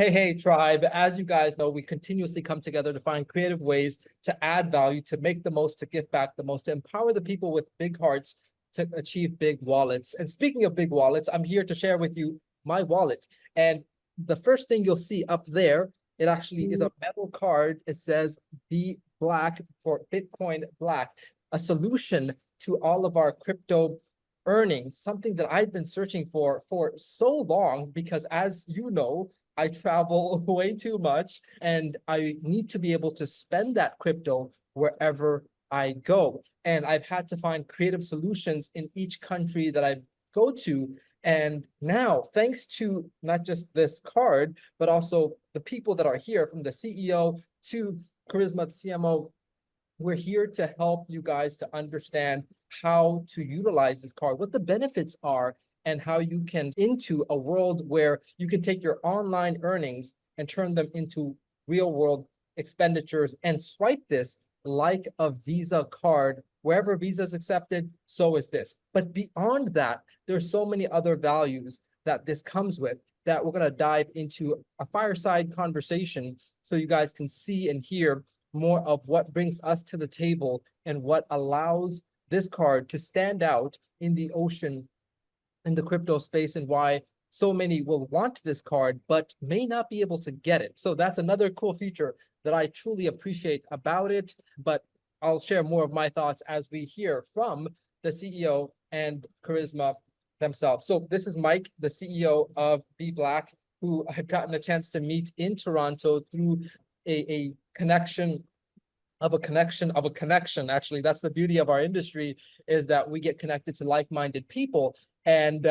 Hey, tribe. As you guys know, we continuously come together to find creative ways to add value, to make the most, to give back the most, to empower the people with big hearts to achieve big wallets. And speaking of big wallets, I'm here to share with you my wallet. And the first thing you'll see up there, it actually is a metal card. It says Bblack for Bitcoin Black, a solution to all of our crypto earnings, something that I've been searching for so long, because as you know, I travel way too much and I need to be able to spend that crypto wherever I go. And I've had to find creative solutions in each country that I go to. And now, thanks to not just this card, but also the people that are here, from the CEO to Charisma, the CMO, we're here to help you guys to understand how to utilize this card, what the benefits are, and how you can into a world where you can take your online earnings and turn them into real world expenditures and swipe this like a Visa card. Wherever Visa is accepted, so is this. But beyond that, there's so many other values that this comes with that we're going to dive into a fireside conversation so you guys can see and hear more of what brings us to the table and what allows this card to stand out in the ocean, in the crypto space, and why so many will want this card but may not be able to get it. So that's another cool feature that I truly appreciate about it. But I'll share more of my thoughts as we hear from the CEO and Charisma themselves. So this is Mike, the CEO of Bblack, who I've gotten a chance to meet in Toronto through a connection of a connection of a connection. Actually, that's the beauty of our industry, is that we get connected to like-minded people. And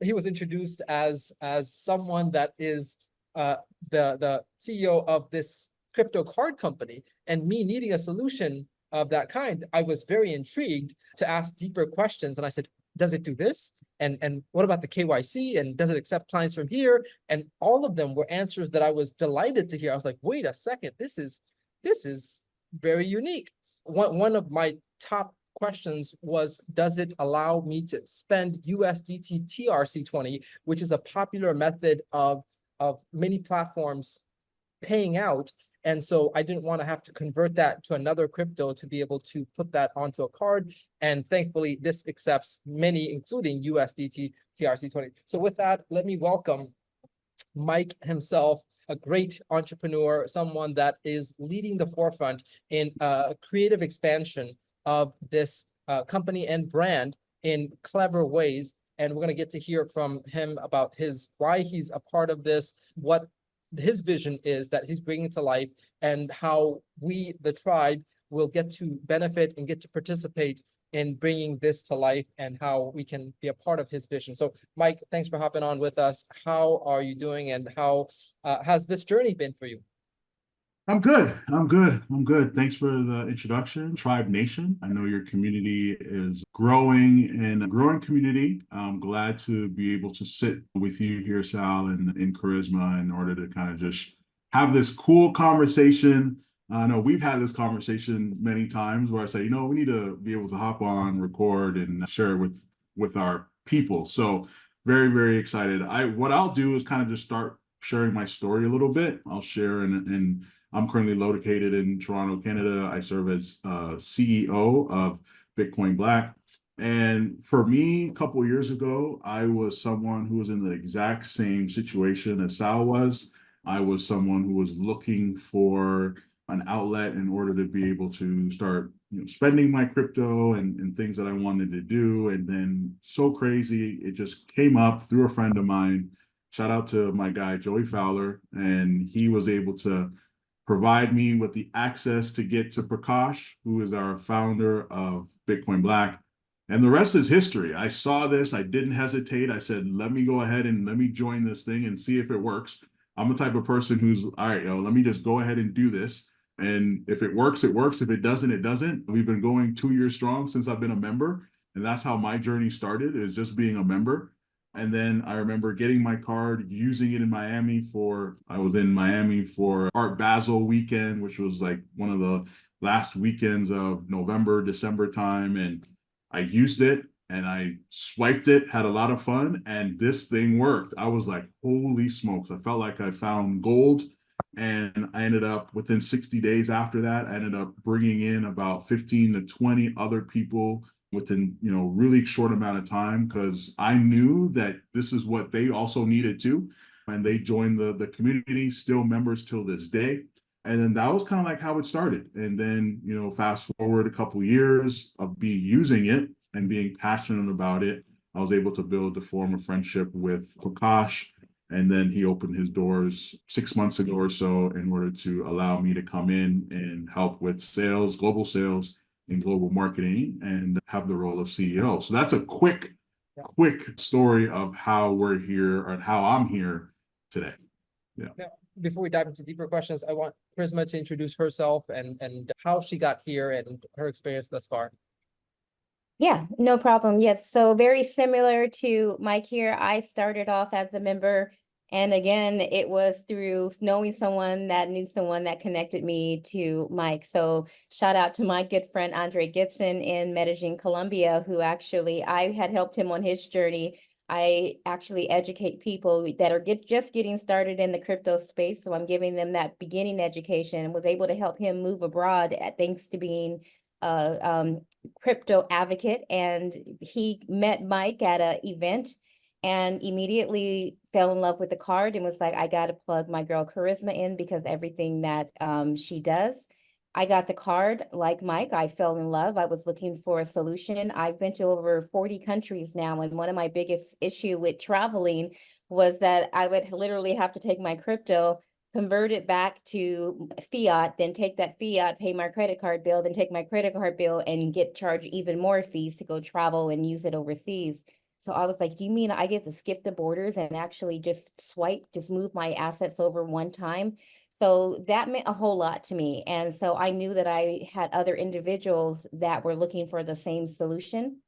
he was introduced as someone that is the CEO of this crypto card company. And me needing a solution of that kind, I was very intrigued to ask deeper questions. And I said, does it do this? And what about the KYC? And does it accept clients from here? And all of them were answers that I was delighted to hear. I was like, wait a second, this is very unique. One of my top questions was, does it allow me to spend USDT TRC20, which is a popular method of many platforms paying out? And so I didn't want to have to convert that to another crypto to be able to put that onto a card. And thankfully, this accepts many, including USDT TRC20. So with that, let me welcome Mike himself, a great entrepreneur, someone that is leading the forefront in creative expansion of this company and brand in clever ways. And we're going to get to hear from him about why he's a part of this, what his vision is that he's bringing to life, and how we, the tribe, will get to benefit and get to participate in bringing this to life, and how we can be a part of his vision. So Mike, thanks for hopping on with us. How are you doing, and how has this journey been for you? I'm good. I'm good. I'm good. Thanks for the introduction, Tribe Nation. I know your community is growing, and a growing community. I'm glad to be able to sit with you here, Sal, and in Charisma, in order to kind of just have this cool conversation. I know we've had this conversation many times where I say, we need to be able to hop on, record, and share it with our people. So very, very excited. What I'll do is kind of just start sharing my story a little bit. I'll share and I'm currently located in Toronto, Canada. I serve as CEO of Bitcoin Black. And for me, a couple of years ago, I was someone who was in the exact same situation as Sal was. I was someone who was looking for an outlet in order to be able to start spending my crypto and things that I wanted to do. And then so crazy, it just came up through a friend of mine. Shout out to my guy, Joey Fowler. And he was able to provide me with the access to get to Prakash, who is our founder of Bitcoin Black. And the rest is history. I saw this. I didn't hesitate. I said, let me go ahead and let me join this thing and see if it works. I'm the type of person who's, all right, let me just go ahead and do this. And if it works, it works. If it doesn't, it doesn't. We've been going 2 years strong since I've been a member. And that's how my journey started, is just being a member. And then I remember getting my card, using it in Miami I was in Miami for Art Basel weekend, which was like one of the last weekends of November, December time. And I used it. and I swiped it, had a lot of fun, and this thing worked. I was like, holy smokes. I felt like I found gold. And I ended up within 60 days after that, I ended up bringing in about 15 to 20 other people within, really short amount of time, because I knew that this is what they also needed too. And they joined the community, still members till this day. And then that was kind of like how it started. And then, fast forward a couple of years of be using it and being passionate about it, I was able to to form a friendship with Prakash. And then he opened his doors 6 months ago or so in order to allow me to come in and help with sales, global sales, and global marketing, and have the role of CEO. So that's a quick story of how we're here and how I'm here today. Yeah. Now, before we dive into deeper questions, I want Charisma to introduce herself and how she got here and her experience thus far. Yeah, no problem. Yes, so very similar to Mike here. I started off as a member, and again, it was through knowing someone that knew someone that connected me to Mike. So shout out to my good friend Andre Gibson in Medellin, Colombia, who actually I had helped him on his journey. I actually educate people that are just getting started in the crypto space. So I'm giving them that beginning education, and was able to help him move abroad thanks to being crypto advocate. And he met Mike at an event and immediately fell in love with the card and was like, I got to plug my girl Charisma in because everything that she does. I got the card like Mike. I fell in love. I was looking for a solution. I've been to over 40 countries now. And one of my biggest issue with traveling was that I would literally have to take my crypto, convert it back to fiat, then take that fiat, pay my credit card bill, then take my credit card bill and get charged even more fees to go travel and use it overseas. So I was like, do you mean I get to skip the borders and actually just swipe, just move my assets over one time? So that meant a whole lot to me. And so I knew that I had other individuals that were looking for the same solution.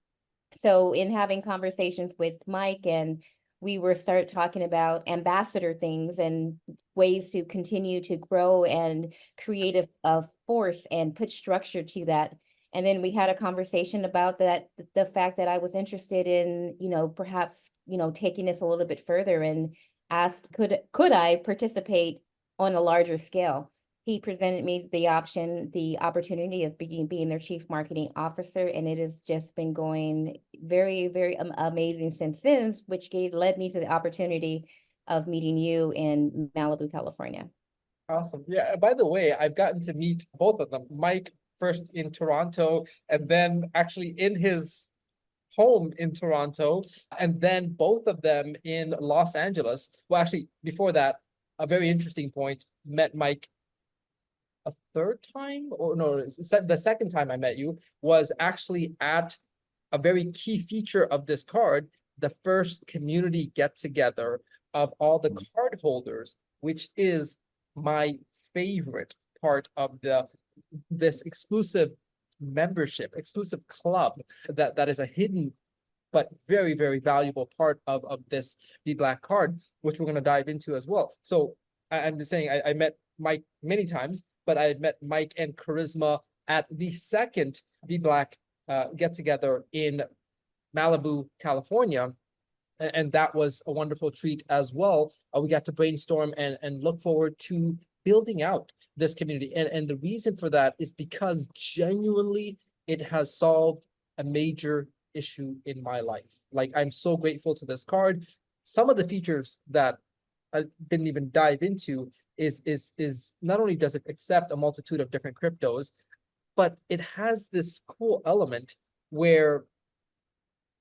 So in having conversations with Mike, and we were start talking about ambassador things and ways to continue to grow and create a force and put structure to that. And then we had a conversation about that, the fact that I was interested in, perhaps, taking this a little bit further, and asked, could I participate on a larger scale? He presented me the opportunity of being their chief marketing officer, and it has just been going very, very amazing since, which led me to the opportunity of meeting you in Malibu, California. Awesome. Yeah. By the way, I've gotten to meet both of them. Mike first in Toronto, and then actually in his home in Toronto, and then both of them in Los Angeles. Well, actually, before that, a very interesting point, met Mike a third time, or no, the second time I met you was actually at a very key feature of this card, the first community get together of all the card holders, which is my favorite part of this exclusive membership, exclusive club that is a hidden but very, very valuable part of this Bblack card, which we're going to dive into as well. So I'm just saying I met Mike many times, but I met Mike and Charisma at the second Bblack get together in Malibu, California. And that was a wonderful treat as well. We got to brainstorm and look forward to building out this community. And the reason for that is because genuinely it has solved a major issue in my life. Like, I'm so grateful to this card. Some of the features that I didn't even dive into is not only does it accept a multitude of different cryptos, but it has this cool element where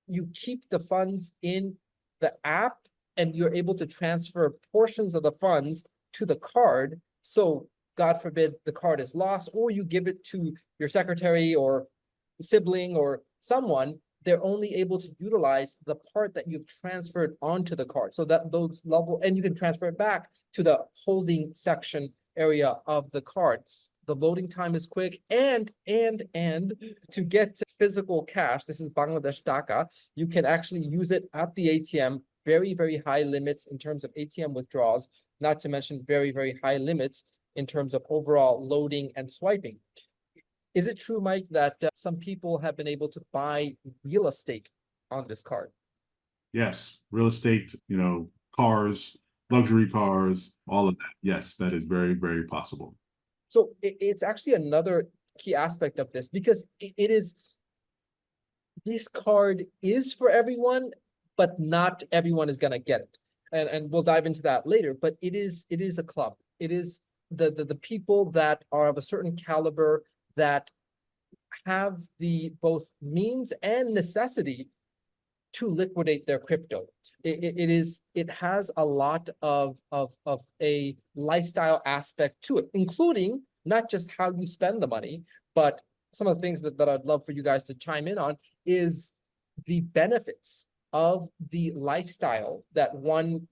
you keep the funds in the app and you're able to transfer portions of the funds to the card. So God forbid the card is lost, or you give it to your secretary or sibling or someone, they're only able to utilize the part that you've transferred onto the card. So that those level, and you can transfer it back to the holding section area of the card. The loading time is quick, and to get physical cash, this is Bangladesh Taka, you can actually use it at the ATM, very, very high limits in terms of ATM withdrawals, not to mention very, very high limits in terms of overall loading and swiping. Is it true, Mike, that some people have been able to buy real estate on this card. Yes, real estate, cars, luxury cars, all of that. Yes, that is very, very possible. So it's actually another key aspect of this, because it is, this card is for everyone, but not everyone is gonna get it. And we'll dive into that later, but it is a club. It is the people that are of a certain caliber, that have the both means and necessity to liquidate their crypto. It has a lot of a lifestyle aspect to it, including not just how you spend the money, but some of the things that I'd love for you guys to chime in on is the benefits of the lifestyle that one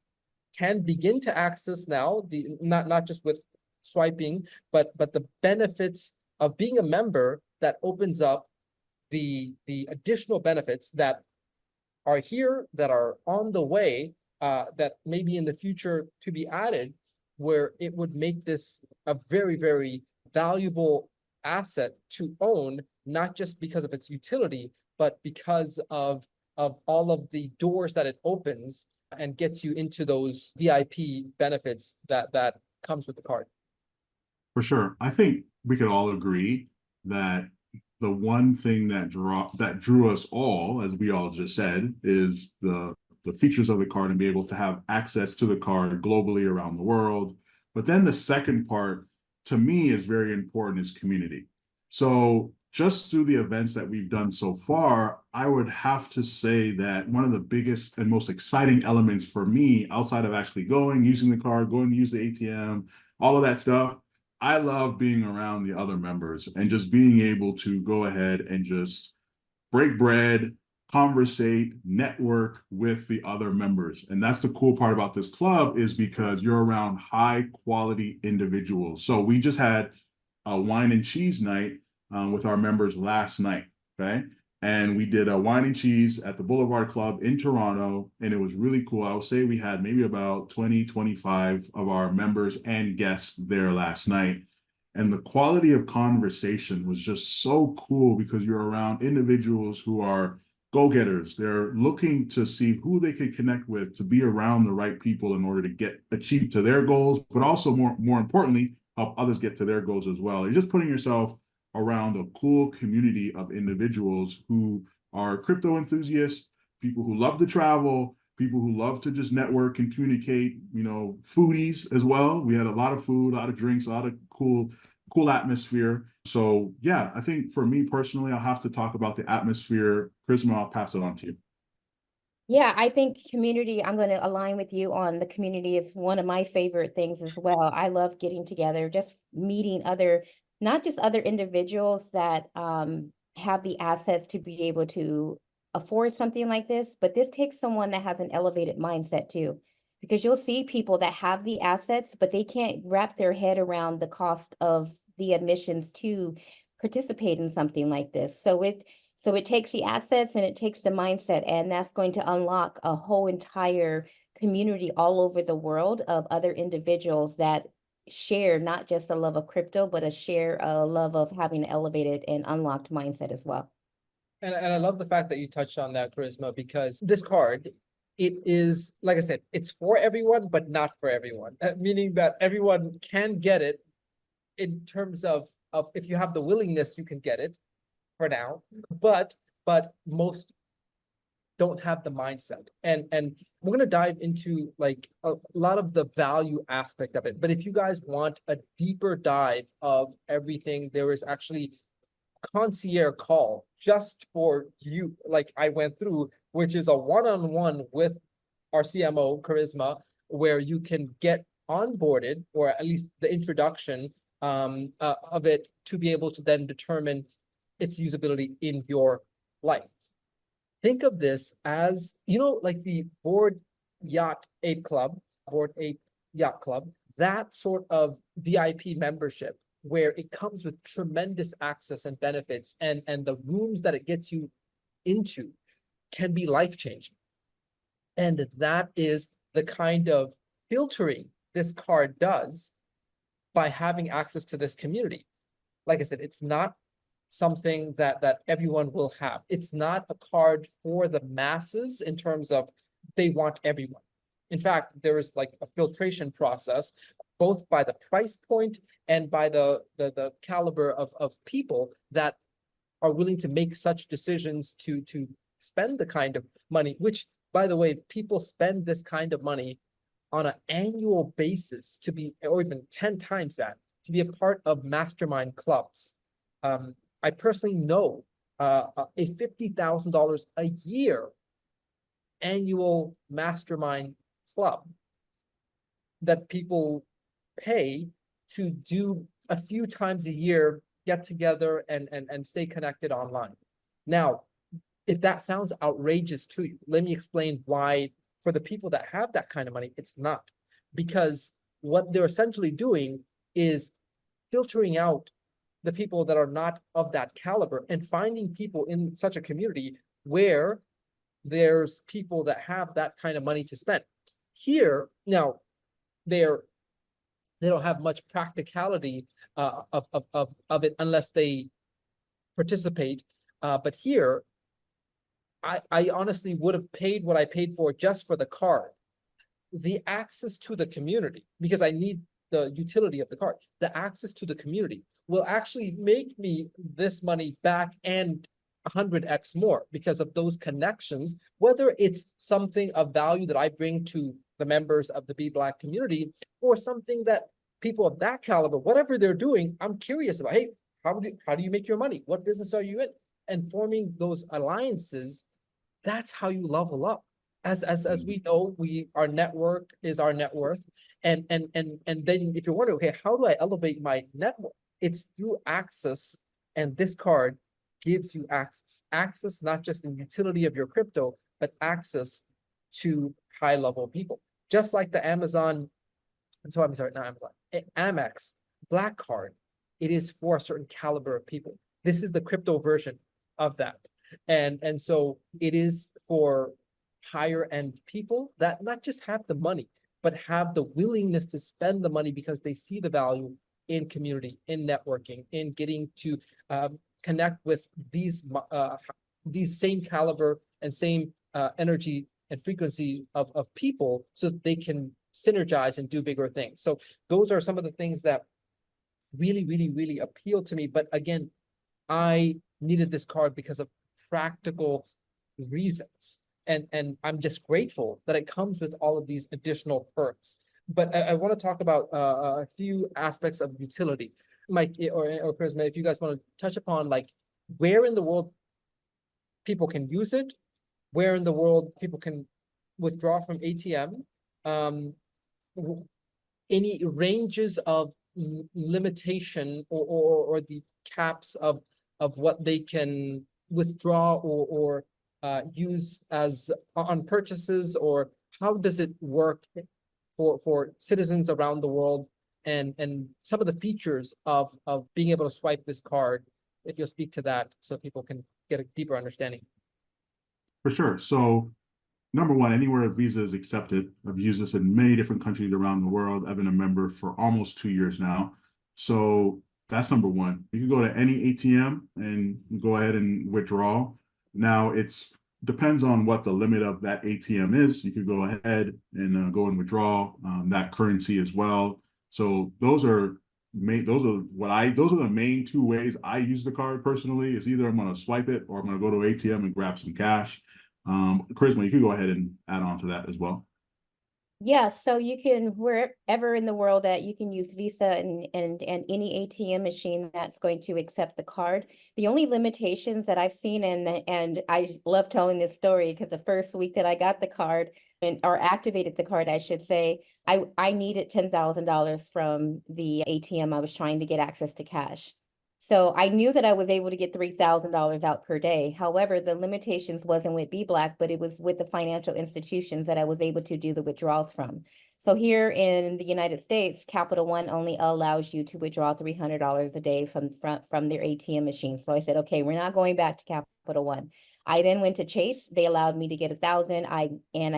can begin to access now, the not just with swiping, but the benefits of being a member that opens up the additional benefits that are here, that are on the way, that maybe in the future to be added, where it would make this a very, very valuable asset to own, not just because of its utility, but because of all of the doors that it opens and gets you into those VIP benefits that comes with the card. For sure. I think we could all agree that the one thing that drew us all, as we all just said, is the features of the card and be able to have access to the card globally around the world. But then the second part, to me, is very important, is community. So just through the events that we've done so far, I would have to say that one of the biggest and most exciting elements for me, outside of actually going, using the card, going to use the ATM, all of that stuff, I love being around the other members and just being able to go ahead and just break bread, conversate, network with the other members. And that's the cool part about this club, is because you're around high quality individuals. So we just had a wine and cheese night with our members last night, okay? And we did a wine and cheese at the Boulevard Club in Toronto, and it was really cool. I would say we had maybe about 20, 25 of our members and guests there last night. And the quality of conversation was just so cool, because you're around individuals who are go-getters. They're looking to see who they can connect with, to be around the right people in order to achieve to their goals, but also more importantly, help others get to their goals as well. You're just putting yourself around a cool community of individuals who are crypto enthusiasts, people who love to travel, people who love to just network and communicate, foodies as well. We had a lot of food, a lot of drinks, a lot of cool atmosphere. So yeah, I think for me personally, I'll have to talk about the atmosphere. Charisma, I'll pass it on to you. Yeah, I think community, I'm going to align with you on the community. It's one of my favorite things as well. I love getting together, just meeting not just other individuals that have the assets to be able to afford something like this, but this takes someone that has an elevated mindset too, because you'll see people that have the assets, but they can't wrap their head around the cost of the admissions to participate in something like this. So it takes the assets and it takes the mindset, and that's going to unlock a whole entire community all over the world of other individuals that share not just a love of crypto, but share a love of having an elevated and unlocked mindset as well. And I love the fact that you touched on that, Charisma, because this card, it is, like I said, it's for everyone, but not for everyone. Meaning that everyone can get it in terms of if you have the willingness, you can get it for now, but most don't have the mindset. And we're going to dive into like a lot of the value aspect of it. But if you guys want a deeper dive of everything, there is actually concierge call just for you, like I went through, which is a one-on-one with our CMO Charisma, where you can get onboarded, or at least the introduction of it, to be able to then determine its usability in your life. Think of this as, like the Bored Ape Yacht Club, that sort of VIP membership, where it comes with tremendous access and benefits, and the rooms that it gets you into can be life-changing. And that is the kind of filtering this card does by having access to this community. Like I said, it's not something that everyone will have. It's not a card for the masses in terms of they want everyone. In fact, there is like a filtration process, both by the price point and by the caliber of people that are willing to make such decisions to spend the kind of money, which, by the way, people spend this kind of money on an annual basis to be, or even 10 times that, to be a part of mastermind clubs. I personally know a $50,000 a year annual mastermind club that people pay to do a few times a year, get together and stay connected online. Now, if that sounds outrageous to you, let me explain why for the people that have that kind of money, it's not. Because what they're essentially doing is filtering out the people that are not of that caliber and finding people in such a community where there's people that have that kind of money to spend. Here, now, they don't have much practicality of it unless they participate. But here, I honestly would have paid what I paid for just for the card. The access to the community, because I need the utility of the card, the access to the community will actually make me this money back and 100x more because of those connections, whether it's something of value that I bring to the members of the Bblack community or something that people of that caliber, whatever they're doing, I'm curious about. Hey, how do you make your money? What business are you in? And forming those alliances, that's how you level up. As we know, our network is our net worth. And then if you're wondering, okay, how do I elevate my network? It's through access, and this card gives you access. Access not just in utility of your crypto, but access to high level people. Just like the Amazon, I'm sorry, not Amazon, Amex Black card, it is for a certain caliber of people. This is the crypto version of that. And so it is for higher end people that not just have the money, but have the willingness to spend the money because they see the value in community, in networking, in getting to connect with these same caliber and same energy and frequency of people so that they can synergize and do bigger things. So those are some of the things that really, really, really appeal to me. But again, I needed this card because of practical reasons. And I'm just grateful that it comes with all of these additional perks. But I want to talk about a few aspects of utility. Mike or Charisma, if you guys want to touch upon like where in the world people can use it, where in the world people can withdraw from ATM, any ranges of limitation or the caps of what they can withdraw or use as on purchases, or how does it work for citizens around the world, and some of the features of being able to swipe this card, if you'll speak to that so people can get a deeper understanding. For sure. So number one, anywhere Visa is accepted. I've used this in many different countries around the world. I've been a member for almost 2 years now. So that's number one. You can go to any ATM and go ahead and withdraw. Now it's depends on what the limit of that ATM is. You could go ahead and go and withdraw that currency as well. So those are the main two ways I use the card personally. Is either I'm going to swipe it or I'm going to go to ATM and grab some cash. Charisma, you can go ahead and add on to that as well. Yeah, so you can, wherever in the world that you can use Visa and any ATM machine that's going to accept the card. The only limitations that I've seen, and I love telling this story because the first week that I got the card or activated the card, I should say, I needed $10,000 from the ATM. I was trying to get access to cash. So I knew that I was able to get $3,000 out per day. However, the limitations wasn't with Bblack, but it was with the financial institutions that I was able to do the withdrawals from. So here in the United States, Capital One only allows you to withdraw $300 a day from their ATM machine. So I said, okay, we're not going back to Capital One. I then went to Chase. They allowed me to get 1,000. I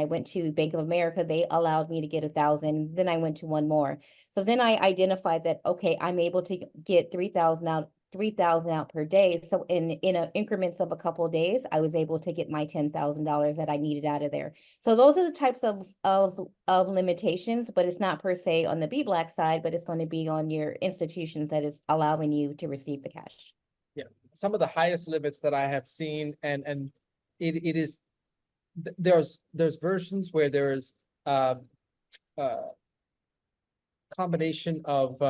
went to Bank of America. They allowed me to get 1,000. Then I went to one more. So then I identified that, okay, I'm able to get $3,000 3,000 out per day. So in increments of a couple of days, I was able to get my $10,000 that I needed out of there. So those are the types of limitations, but it's not per se on the Bblack side, but it's going to be on your institutions that is allowing you to receive the cash. Yeah, some of the highest limits that I have seen, and it is there's versions where there's combination of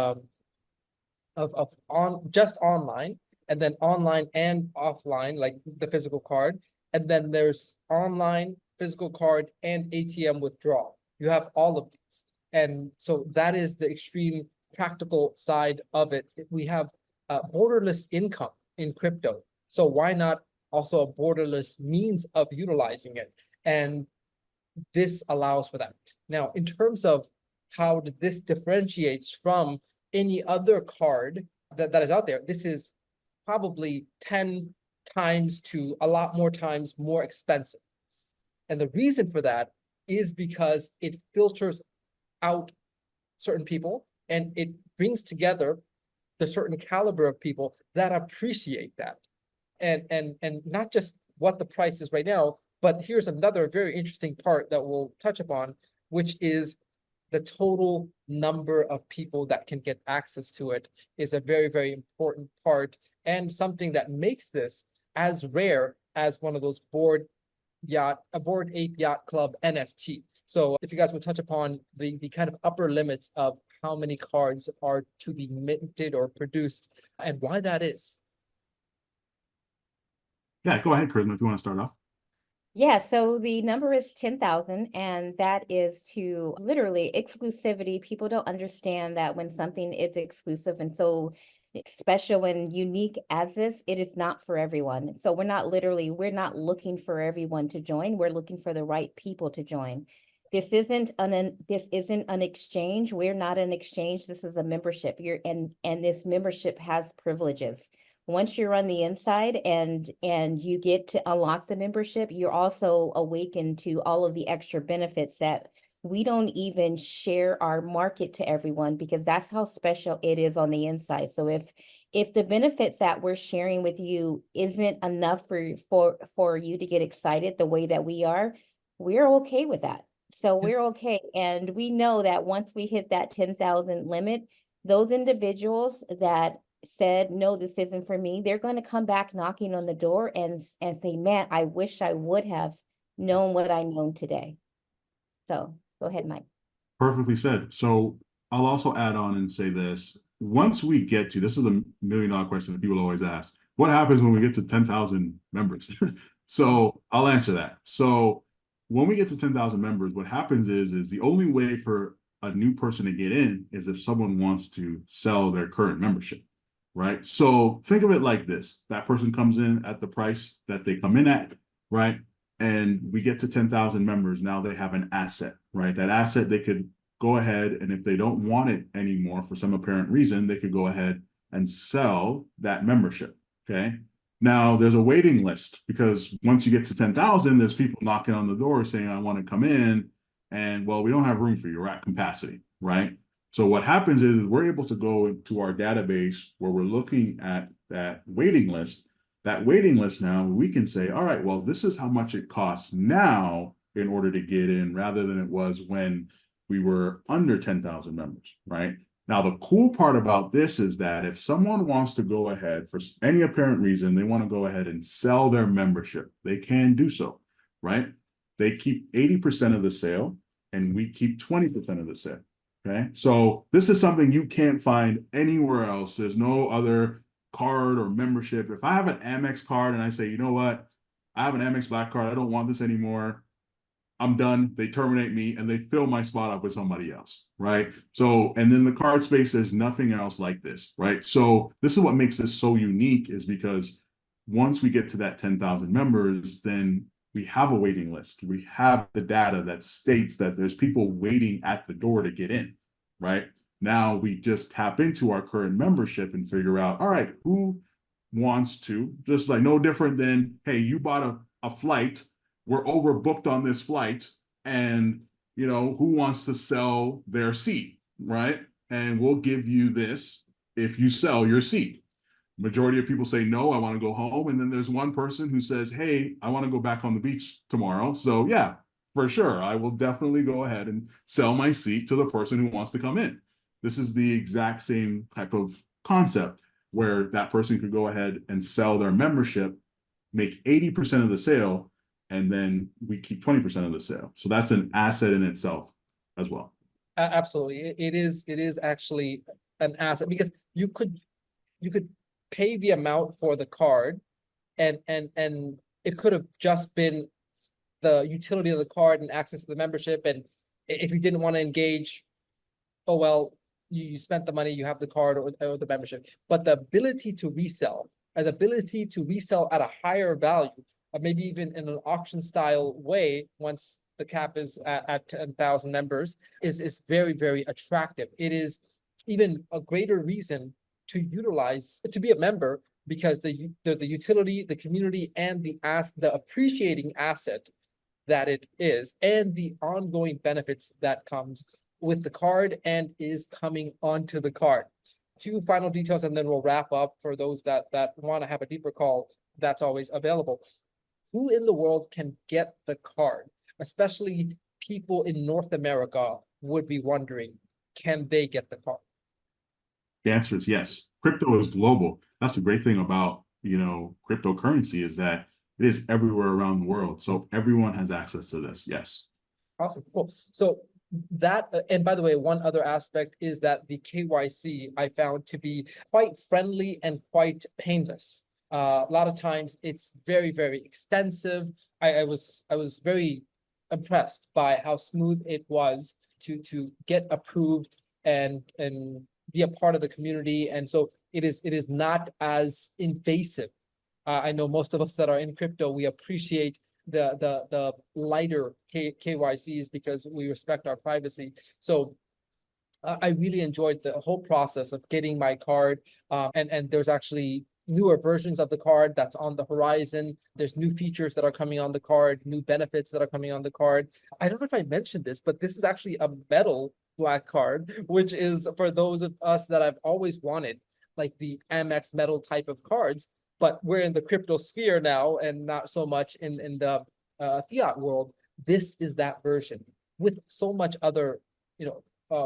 on just online, and then online and offline, like the physical card, and then there's online, physical card, and ATM withdrawal. You have all of these, and so that is the extreme practical side of it. We have borderless income in crypto, so why not also a borderless means of utilizing it? And this allows for that. Now, in terms of how this differentiates from any other card that is out there, this is probably 10 times to a lot more times more expensive. And the reason for that is because it filters out certain people, and it brings together the certain caliber of people that appreciate that. And not just what the price is right now, but here's another very interesting part that we'll touch upon, which is the total number of people that can get access to it is a very, very important part, and something that makes this as rare as one of those Bored Ape Yacht Club NFT. So if you guys would touch upon the kind of upper limits of how many cards are to be minted or produced and why that is. Yeah, go ahead, Charisma, if you want to start off. Yeah, so the number is 10,000, and that is to literally exclusivity. People don't understand that when something is exclusive and so special and unique as this, it is not for everyone. So we're not looking for everyone to join. We're looking for the right people to join. This isn't an exchange. We're not an exchange. This is a membership. And this membership has privileges. Once you're on the inside and you get to unlock the membership, you're also awakened to all of the extra benefits that we don't even share our market to everyone, because that's how special it is on the inside. So if the benefits that we're sharing with you isn't enough for you to get excited the way that we are, we're okay with that. So we're okay. And we know that once we hit that 10,000 limit, those individuals that said, no, this isn't for me, they're going to come back knocking on the door and say, man, I wish I would have known what I know today. So go ahead, Mike. Perfectly said. So I'll also add on and say this. Once we get to, this is a million-dollar question that people always ask, what happens when we get to 10,000 members? So I'll answer that. So when we get to 10,000 members, what happens is the only way for a new person to get in is if someone wants to sell their current membership. Right. So think of it like this. That person comes in at the price that they come in at, right? And we get to 10,000 members. Now they have an asset, right? That asset, they could go ahead, and if they don't want it anymore for some apparent reason, they could go ahead and sell that membership. Okay. Now there's a waiting list, because once you get to 10,000, there's people knocking on the door saying, I want to come in. And well, we don't have room for you. We're at capacity, right? So what happens is we're able to go into our database where we're looking at that waiting list. That waiting list now, we can say, all right, well, this is how much it costs now in order to get in, rather than it was when we were under 10,000 members, right? Now, the cool part about this is that if someone wants to go ahead for any apparent reason, they want to go ahead and sell their membership, they can do so, right? They keep 80% of the sale, and we keep 20% of the sale. Okay, so this is something you can't find anywhere else. There's no other card or membership. If I have an Amex card and I say, you know what, I have an Amex Black card, I don't want this anymore, I'm done. They terminate me and they fill my spot up with somebody else, right? So, and then the card space, there's nothing else like this, right? So this is what makes this so unique, is because once we get to that 10,000 members, then we have a waiting list. We have the data that states that there's people waiting at the door to get in, right? Now we just tap into our current membership and figure out, all right, who wants to, just like no different than, hey, you bought a flight, we're overbooked on this flight, and you know, who wants to sell their seat, right? And we'll give you this if you sell your seat. Majority of people say, no, I want to go home. And then there's one person who says, hey, I want to go back on the beach tomorrow. So yeah, for sure, I will definitely go ahead and sell my seat to the person who wants to come in. This is the exact same type of concept where that person could go ahead and sell their membership, make 80% of the sale, and then we keep 20% of the sale. So that's an asset in itself as well. Absolutely. It is actually an asset because you could pay the amount for the card and it could have just been the utility of the card and access to the membership. And if you didn't want to engage, oh, well, you spent the money, you have the card or the membership. But the ability to resell and the ability to resell at a higher value, maybe even in an auction style way, once the cap is at 10,000 members, is very, very attractive. It is even a greater reason to utilize, to be a member, because the utility, the community, and the appreciating asset that it is, and the ongoing benefits that comes with the card and is coming onto the card. Two final details, and then we'll wrap up for those that want to have a deeper call. That's always available. Who in the world can get the card? Especially people in North America would be wondering, can they get the card? The answer is yes. Crypto is global. That's the great thing about, cryptocurrency is that it is everywhere around the world. So everyone has access to this. Yes. Awesome, cool. So that, and by the way, one other aspect is that the KYC I found to be quite friendly and quite painless. A lot of times it's very, very extensive. I was very impressed by how smooth it was to get approved and be a part of the community. And so it is not as invasive. I know most of us that are in crypto, we appreciate the lighter KYCs because we respect our privacy. So I really enjoyed the whole process of getting my card. And there's actually newer versions of the card that's on the horizon. There's new features that are coming on the card, new benefits that are coming on the card. I don't know if I mentioned this, but this is actually a metal Black card, which is for those of us that I've always wanted, like the Amex metal type of cards. But we're in the crypto sphere now and not so much in the fiat world. This is that version with so much other,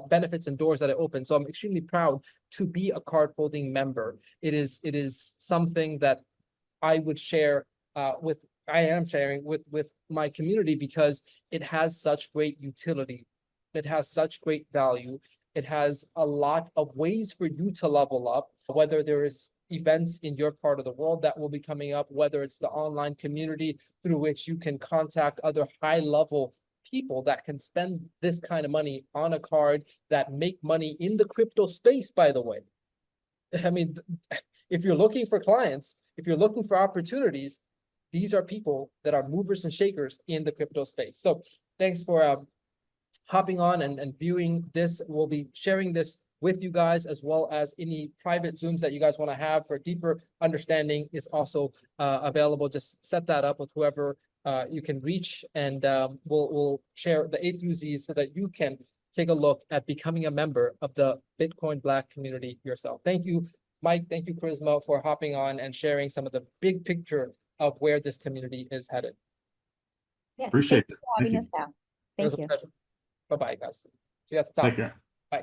benefits and doors that it opens. So I'm extremely proud to be a card holding member. It is something that I would share I am sharing with my community because it has such great utility. It has such great value. It has a lot of ways for you to level up, whether there is events in your part of the world that will be coming up, whether it's the online community through which you can contact other high-level people that can spend this kind of money on a card that make money in the crypto space, by the way. I mean, if you're looking for clients, if you're looking for opportunities, these are people that are movers and shakers in the crypto space. So thanks for hopping on and viewing this. We'll be sharing this with you guys, as well as any private Zooms that you guys want to have for deeper understanding is also available. Just set that up with whoever you can reach, and we'll share the A through Z so that you can take a look at becoming a member of the Bitcoin Black community yourself. Thank you, Mike. Thank you, Charisma, for hopping on and sharing some of the big picture of where this community is headed. Yes, Appreciate thank you it. for having Thank us down. It was Thank a you. pleasure. Bye-bye, guys. See you at the top. Take care. Bye.